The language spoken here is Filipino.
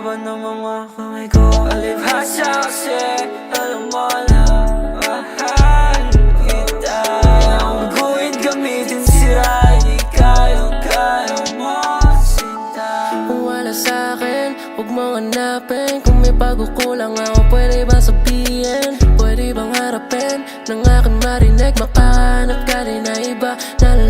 haba ng mga kamay ko. Alibhasa kasi alam mo na mahal kita. Ang guhit gamitin sira, di kayang mo sinta. Kung wala sa'kin, huwag mong hanapin. Kung may pagkukulang ako, pwede bang sabihin? Pwede bang harapin ng aking marinig? Makahanap ka rin na iba na